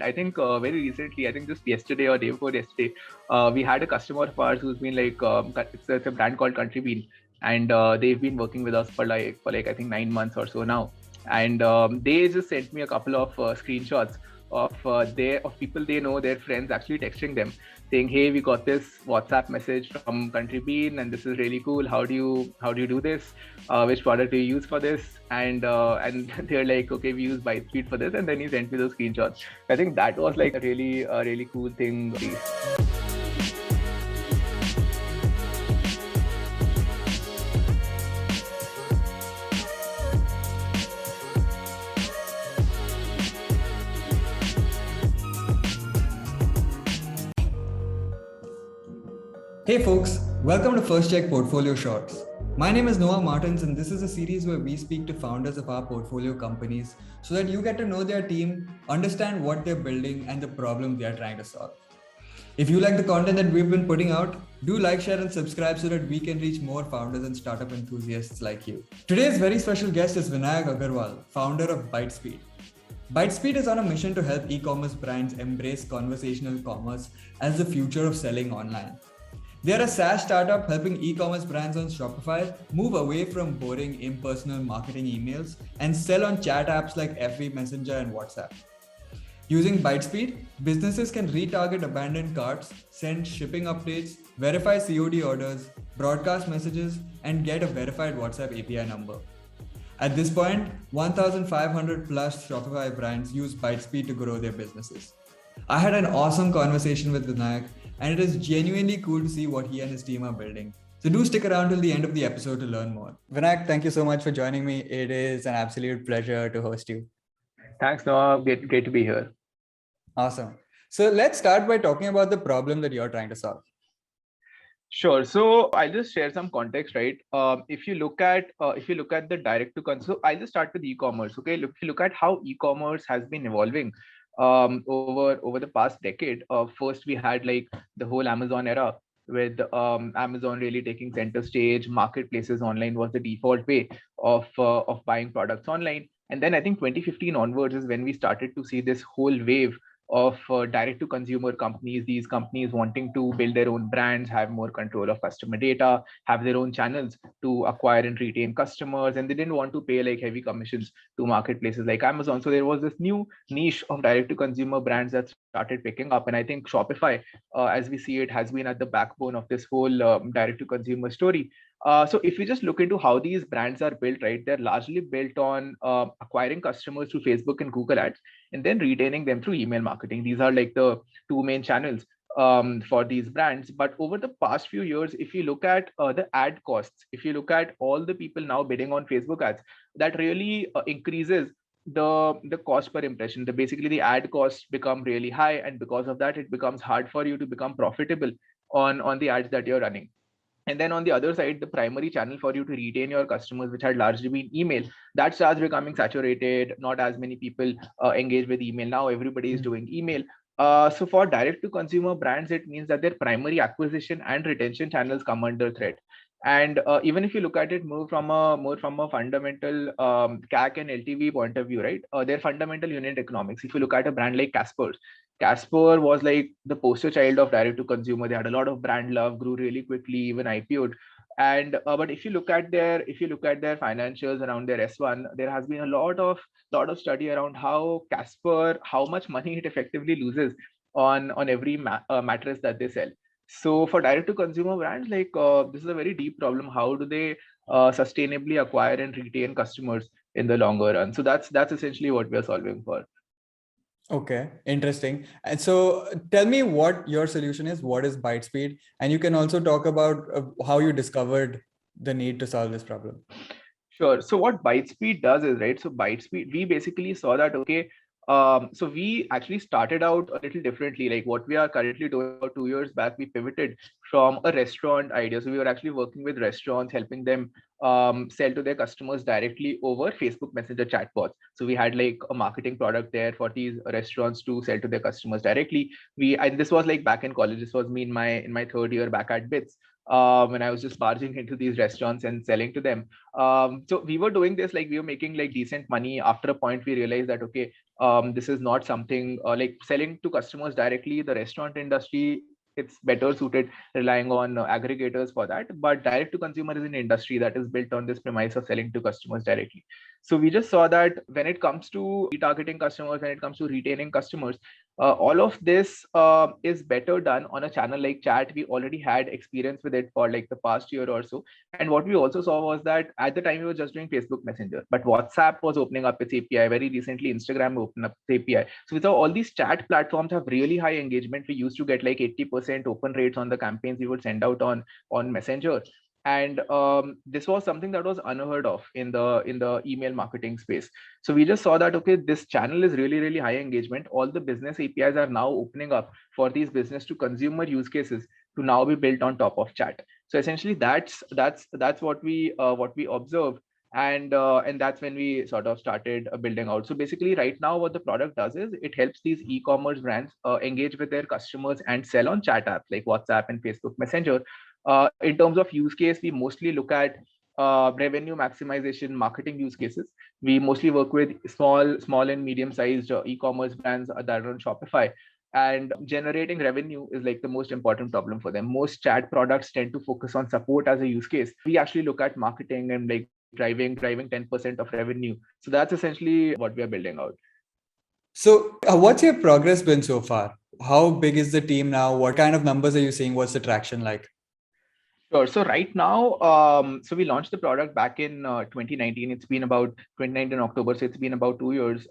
I think very recently, I think just yesterday or day before yesterday, we had a customer of ours who's been like, it's a brand called Country Bean, and they've been working with us for like I think 9 months or so now, and they just sent me a couple of screenshots of people they know, their friends actually texting them saying, "Hey, we got this WhatsApp message from Country Bean, and this is really cool. How do you do this? Which product do you use for this?" And they're like, "Okay, we use ByteSpeed for this," and then he sent me those screenshots. I think that was like a really cool thing. Hey folks, welcome to First Check Portfolio Shorts. My name is Noah Martins, and this is a series where we speak to founders of our portfolio companies so that you get to know their team, understand what they're building, and the problem they are trying to solve. If you like the content that we've been putting out, do like, share, and subscribe so that we can reach more founders and startup enthusiasts like you. Today's very special guest is Vinayak Agarwal, founder of ByteSpeed. ByteSpeed is on a mission to help e-commerce brands embrace conversational commerce as the future of selling online. They are a SaaS startup helping e-commerce brands on Shopify move away from boring impersonal marketing emails and sell on chat apps like FB Messenger and WhatsApp. Using ByteSpeed, businesses can retarget abandoned carts, send shipping updates, verify COD orders, broadcast messages, and get a verified WhatsApp API number. At this point, 1,500 plus Shopify brands use ByteSpeed to grow their businesses. I had an awesome conversation with Vinayak, and it is genuinely cool to see what he and his team are building. So do stick around till the end of the episode to learn more. Vinayak, thank you so much for joining me. It is an absolute pleasure to host you. Thanks, Noah. Great to be here. Awesome. So let's start by talking about the problem that you're trying to solve. Sure. So I'll just share some context, right? If you look at the direct to consumer, I'll just start with e-commerce. Okay, if you look at how e-commerce has been evolving over the past decade. First, we had like the whole Amazon era, with Amazon really taking center stage. Marketplaces online was the default way of buying products online. And then I think 2015 onwards is when we started to see this whole wave of direct to consumer companies, these companies wanting to build their own brands, have more control of customer data, have their own channels to acquire and retain customers, and they didn't want to pay like heavy commissions to marketplaces like Amazon. So there was this new niche of direct to consumer brands that started picking up, and I think Shopify, as we see it, has been at the backbone of this whole direct to consumer story. So if we just look into how these brands are built, right, they're largely built on acquiring customers through Facebook and Google ads, and then retaining them through email marketing. These are like the two main channels for these brands. But over the past few years, if you look at the ad costs, if you look at all the people now bidding on Facebook ads, that really increases the cost per impression. Basically the ad costs become really high, and because of that, it becomes hard for you to become profitable on the ads that you're running. And then on the other side, the primary channel for you to retain your customers, which had largely been email, that starts becoming saturated. Not as many people engage with email now. Everybody is doing email. So for direct to consumer brands, it means that their primary acquisition and retention channels come under threat. And even if you look at it more from a fundamental CAC and LTV point of view, right? Their fundamental unit economics. If you look at a brand like Casper was like the poster child of direct to consumer. They had a lot of brand love, grew really quickly, even IPO'd. And but if you look at their financials around their S1, there has been a lot of study around how Casper, how much money it effectively loses on every mattress that they sell. So for direct to consumer brands, like this is a very deep problem. How do they sustainably acquire and retain customers in the longer run? So that's essentially what we are solving for. Okay, interesting. And so tell me what your solution is. What is ByteSpeed? And you can also talk about how you discovered the need to solve this problem. Sure. So what ByteSpeed does is, right, so ByteSpeed, we basically saw that, okay, so we actually started out a little differently. Like what we are currently doing, about 2 years back, we pivoted from a restaurant idea. So we were actually working with restaurants, helping them sell to their customers directly over Facebook Messenger chatbots. So we had like a marketing product there for these restaurants to sell to their customers directly. And this was like back in college. This was me in my third year back at BITS. When I was just barging into these restaurants and selling to them. So we were doing this, like we were making like decent money. After a point, we realized that, okay, This is not something like selling to customers directly. The restaurant industry, it's better suited relying on aggregators for that. But direct to consumer is an industry that is built on this premise of selling to customers directly. So we just saw that when it comes to retargeting customers, when it comes to retaining customers, all of this is better done on a channel like chat. We already had experience with it for like the past year or so. And what we also saw was that at the time we were just doing Facebook Messenger, but WhatsApp was opening up its API. Very recently, Instagram opened up its API. So we saw all these chat platforms have really high engagement. We used to get like 80% open rates on the campaigns we would send out on Messenger. And this was something that was unheard of in the email marketing space. So we just saw that, okay, this channel is really high engagement. All the business APIs are now opening up for these business to consumer use cases to now be built on top of chat. So essentially that's what we observed. And that's when we sort of started building out. So basically right now what the product does is it helps these e-commerce brands engage with their customers and sell on chat apps like WhatsApp and Facebook Messenger. In terms of use case, we mostly look at revenue maximization marketing use cases. We mostly work with small and medium sized e-commerce brands that are on Shopify, and generating revenue is like the most important problem for them. Most chat products tend to focus on support as a use case. We actually look at marketing and like driving 10% of revenue. So that's essentially what we are building out. So what's your progress been so far? How big is the team now? What kind of numbers are you seeing? What's the traction like? Sure. So right now, so we launched the product back in 2019. It's been about 2019 October, so it's been about 2 years.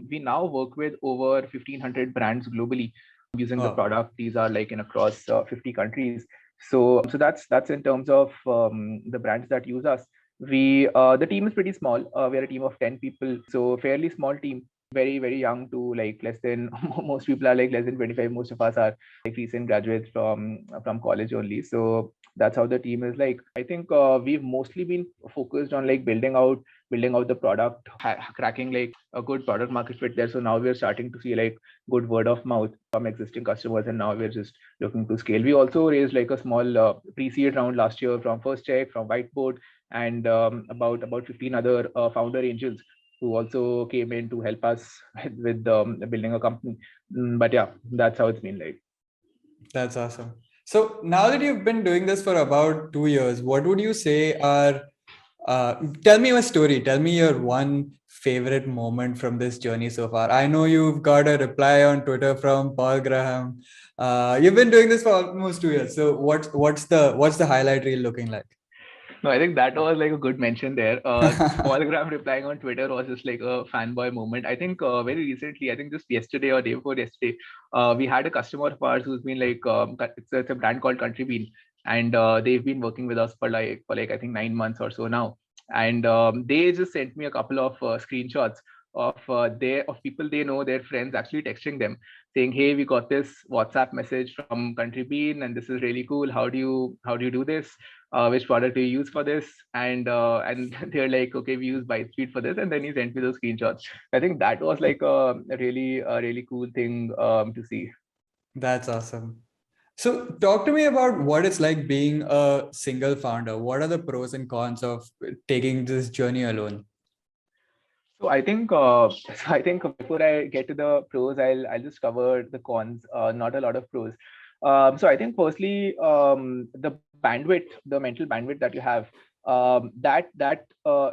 We now work with over 1,500 brands globally using the product. These are like in across 50 countries. So that's in terms of the brands that use us. The team is pretty small. We're a team of 10 people, so fairly small team. Very young to like less than most people are like less than 25. Most of us are like recent graduates from college only. So that's how the team is like. I think we've mostly been focused on like building out the product, cracking like a good product market fit there. So now we're starting to see like good word of mouth from existing customers, and now we're just looking to scale. We also raised like a small pre-seed round last year from First Check, from Whiteboard, and about 15 other founder angels who also came in to help us with building a company. But yeah, that's how it's been like. That's awesome. So now that you've been doing this for about 2 years, what would you say are, tell me a story, tell me your one favorite moment from this journey so far. I know you've got a reply on Twitter from Paul Graham. You've been doing this for almost 2 years. So what's the highlight reel looking like? No, I think that was like a good mention there. Paul Graham replying on Twitter was just like a fanboy moment. I think very recently, I think just yesterday or day before yesterday, we had a customer of ours who's been like, it's a brand called Country Bean, and they've been working with us for like I think 9 months or so now. And they just sent me a couple of screenshots of people they know, their friends actually texting them saying, hey, we got this WhatsApp message from Country Bean and this is really cool. How do you do this? Which product do you use for this? And they're like, okay, we use ByteSpeed for this. And then he sent me those screenshots. I think that was like a really cool thing to see. That's awesome. So talk to me about what it's like being a single founder. What are the pros and cons of taking this journey alone? So I think before I get to the pros, I'll just cover the cons. Not a lot of pros. So I think firstly, the bandwidth, the mental bandwidth that you have, that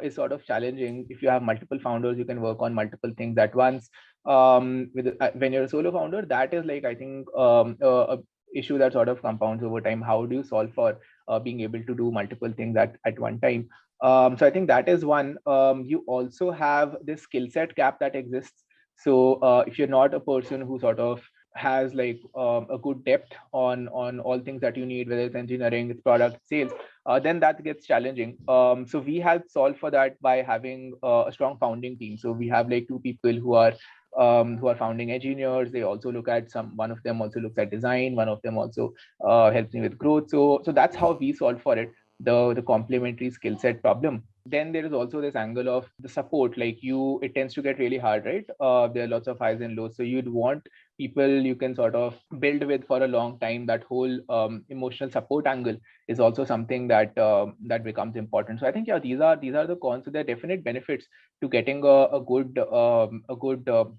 is sort of challenging. If you have multiple founders, you can work on multiple things at once. When you're a solo founder, that is like I think a issue that sort of compounds over time. How do you solve for being able to do multiple things at one time? So I think that is one. You also have this skill set gap that exists. So if you're not a person who sort of has like a good depth on all things that you need, whether it's engineering, it's product, sales, then that gets challenging. So we have solved for that by having a strong founding team. So we have like two people who are founding engineers. They also look at one of them also looks at design, one of them also helps me with growth. So that's how we solve for it, the complementary skill set problem. Then there is also this angle of the support. Like it tends to get really hard, right? There are lots of highs and lows. So you'd want people you can sort of build with for a long time. That whole emotional support angle is also something that becomes important. So I think these are the cons. So there are definite benefits to getting a good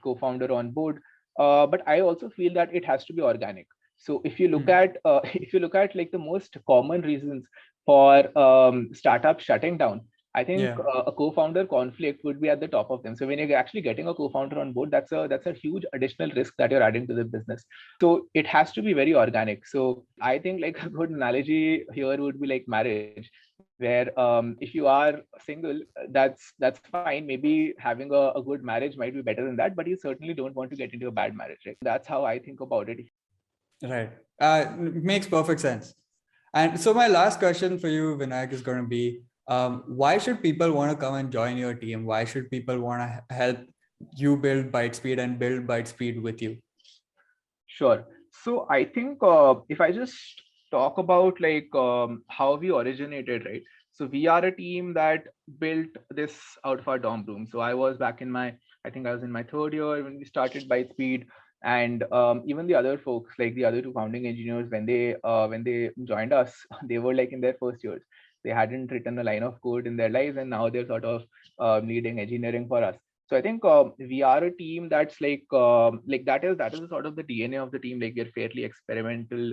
co-founder on board. But I also feel that it has to be organic. So if you look at if you look at like the most common reasons for startups shutting down, I think a co-founder conflict would be at the top of them. So when you're actually getting a co-founder on board, that's a huge additional risk that you're adding to the business. So it has to be very organic. So I think like a good analogy here would be like marriage, where if you are single, that's fine. Maybe having a good marriage might be better than that, but you certainly don't want to get into a bad marriage. Right? That's how I think about it. Right. Makes perfect sense. And so my last question for you, Vinayak, is going to be, why should people want to come and join your team? Why should people want to help you build Bytespeed and build Bytespeed with you? Sure. So I think if I just talk about like how we originated, right? So we are a team that built this out of our dorm room. So I was back in I think I was in my third year when we started Bytespeed, and even the other folks, like the other two founding engineers, when they joined us, they were like in their first years. They hadn't written a line of code in their lives, and now they're sort of leading engineering for us. So I think we are a team that's like that is sort of the DNA of the team. Like we're fairly experimental.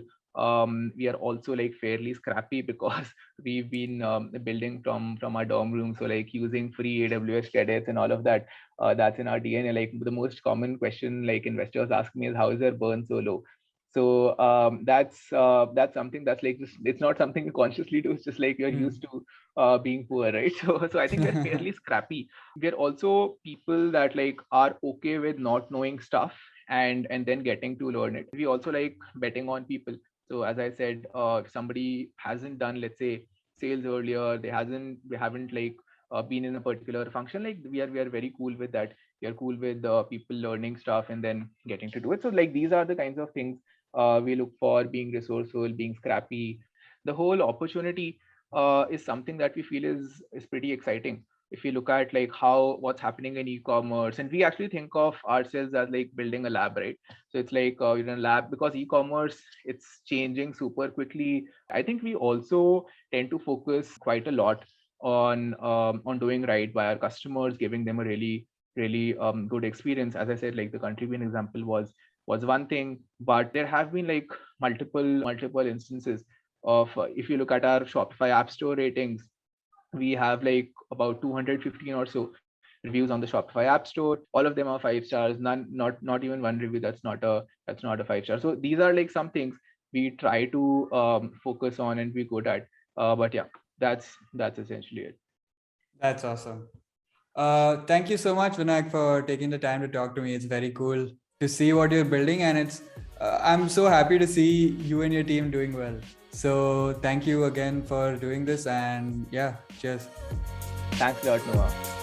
We are also like fairly scrappy because we've been building from our dorm room. So like using free AWS credits and all of that. That's in our DNA. Like the most common question like investors ask me is, how is their burn so low? So that's something that's like it's not something you consciously do. It's just like you're used to being poor, right? So I think we're fairly scrappy. We're also people that like are okay with not knowing stuff and then getting to learn it. We also like betting on people. So as I said, if somebody hasn't done, let's say, sales earlier, they haven't like been in a particular function, like we are very cool with that. We are cool with people learning stuff and then getting to do it. So like these are the kinds of things we look for: being resourceful, being scrappy. The whole opportunity is something that we feel is pretty exciting. If you look at like what's happening in e-commerce, and we actually think of ourselves as like building a lab, right? So it's like a lab, because e-commerce, it's changing super quickly. I think we also tend to focus quite a lot on doing right by our customers, giving them a really good experience. As I said, like the country bean example was one thing, but there have been like multiple instances of if you look at our Shopify App Store ratings, we have like about 215 or so reviews on the Shopify App Store. All of them are 5 stars. Not even one review that's not a 5-star. So these are like some things we try to focus on and be good at. But yeah, that's essentially it. That's awesome. Thank you so much, Vinayak, for taking the time to talk to me. It's very cool to see what you're building, and it's I'm so happy to see you and your team doing well. So thank you again for doing this, and yeah, cheers. Thanks a lot, Noah.